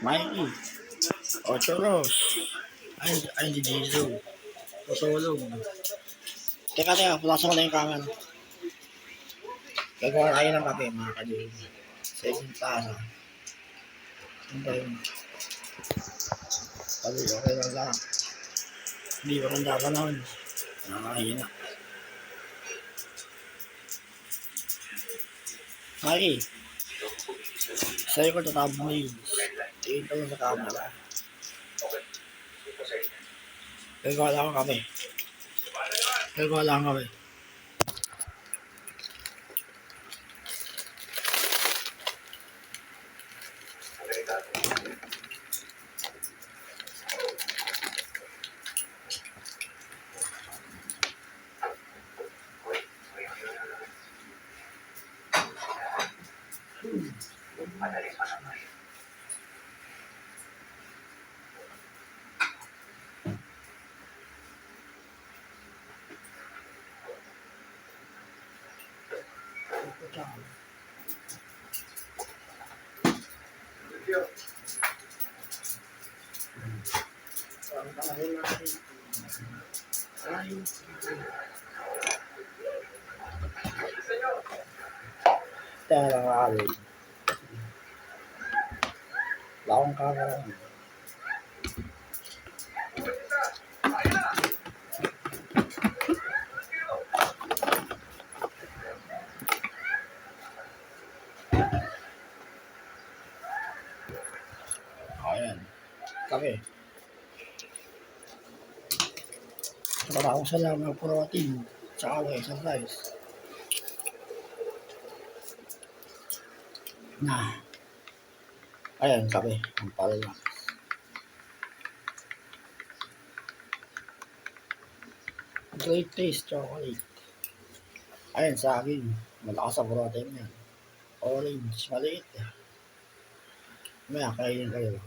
Mikey. O, Choros. Ay, hindi Jizo. Tutulog. Teka, pulasan ko na yung camera. Gagawa tayo ng kape, mga kadilig. Sa isang tasa. Ano ba yun? Sabi, okay lang lang. Hindi ko rin dapat naman. Nakakahina. Mikey. Sa'yo ko tatabog mo yun. Tingin ka lang sa camera. Gagawa lang ako kape. Gagawa lang kape. Tara nga rin. Laong camera. Ayan. Kape. Maraming salamat ng protein. Tsaka exercise. Ayan, kape. Ang pala lang. Great taste chocolate. Ayan, sa akin. Malakas sa protein yan. Orange. Maliit. Maya, kainin kayo.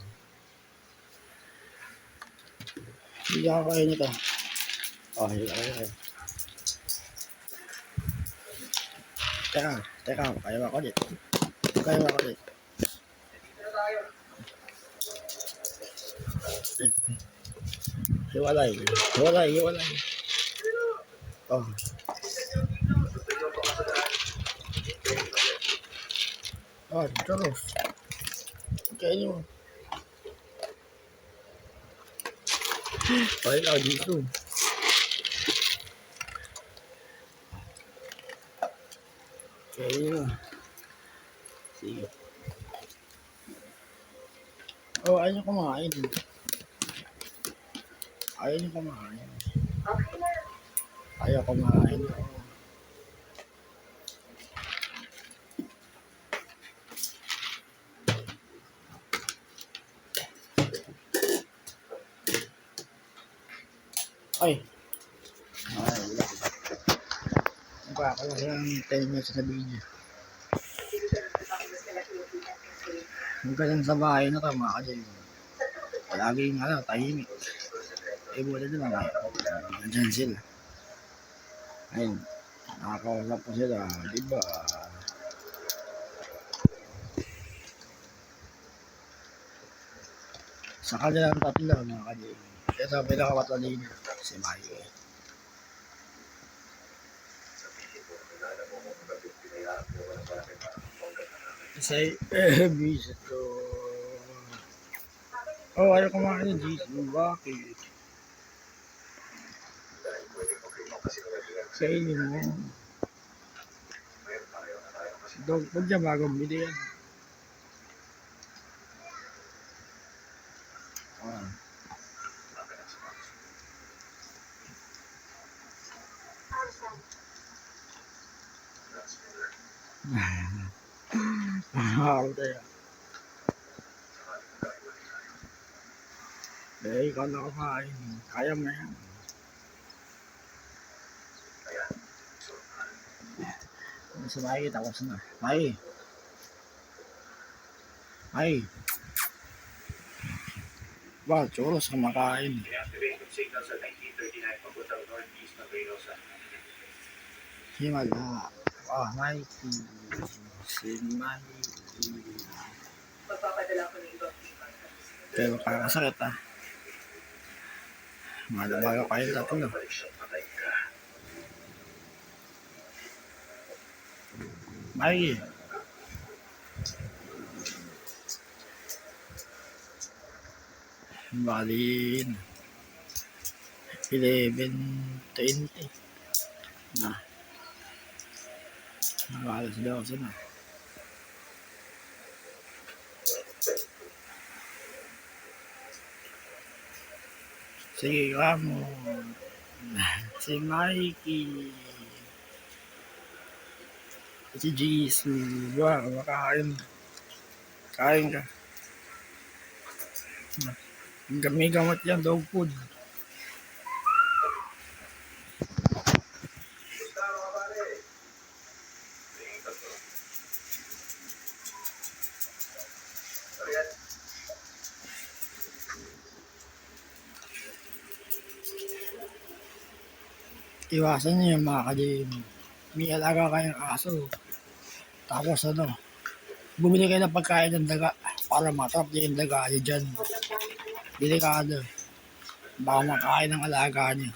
Hindi ako kainin ito. Hindi kayo. Teka. Kaya ako ulit. Hiwalay. Oh. Choros. Kainin mo. Ikaw dito. Kainin mo. Sige. Ayaw niyo kumain. Ayaw kumain. Ay, wala. Nagkakalang lang 10 minutes sa video. Huwag ka lang sa bahay na ka, mga kadyan. Palaging tahimik. Wala din lang. Nandyan sila. Ayun, nakakausap po sila, diba? Sa kanilang tatlo, mga kadyan. Ito, pinakamatalino. Si Mario. Say, visit ko. Ayaw kumain ng Jason. Bakit? Kainin mo. Dog food niya bagong bili yan. Ikaw na kumain. Kaya mo yan. Si Mai, tapos na. Mai. Ba, choros kumakain. Himala. Mikey. Si Mikey. Magpapadala ko ng ibang Pero kakasakit ah. Malabaga kayo tatlo. Ay, bali 11:20 na. Alas 12 na. Sige kamo. Si Mikey. Si Jisoo. Ba, makain. Kain ka. May gamot yan, dog food. Iwasan niyo yung mga kadim. May alaga kayong aso. Tapos bumili kayo ng pagkain ng daga para matrap niyo yung daga niyo dyan. Delikado. Baka makain ng alaga niyo.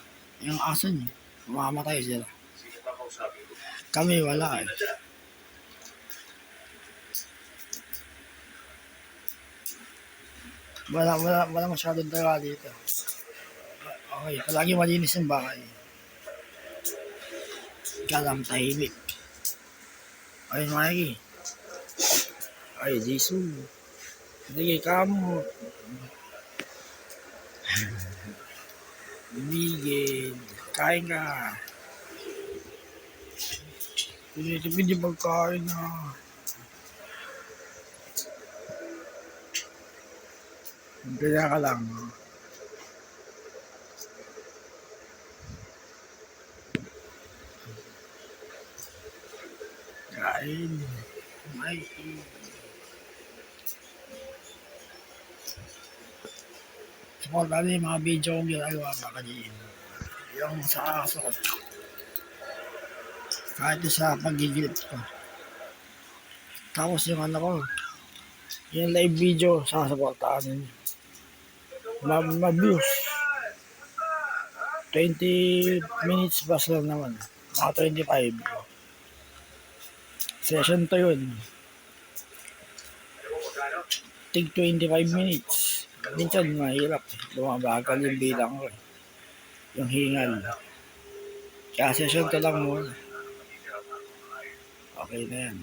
Yung aso niyo, mamamatay sila. Kami wala eh. Wala masyadong daga dito. Okay, palagi malinis yung bahay. Kalang tahimik. Ay, Mikey. Ay, Jisoo. Sige, kamo. Bigil. Kain ka. Tinitipid yung pagkain na. Kaya ka lang. Kain. Mikey. Support natin yung mga video kong ginagawa baka din. Yung sa aso ko. Kahit sa pagigilip ko. Tapos yung ko, yung live video, sasupportahan ninyo. Ma-views. 20 minutes bas lang naman. Mga 25. Session to yun. Tig 25 minutes. Minsan mahirap. Bumabagal yung bilang ko. Yung hingal. Kaya session to lang muna. Okay na yan.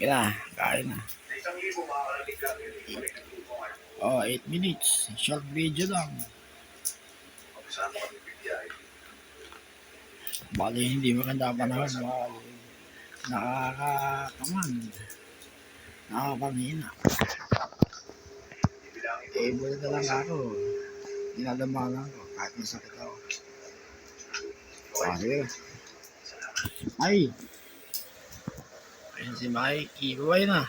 Kaya kain na. 8 minutes. Short video lang. Bali hindi maganda panahon. Nakakakamang. Nakakapangina. Bulit na lang ako. Dinadamalan ko kahit masakit ako. Sige. Ay! Ayun si Mikey. Buhay na.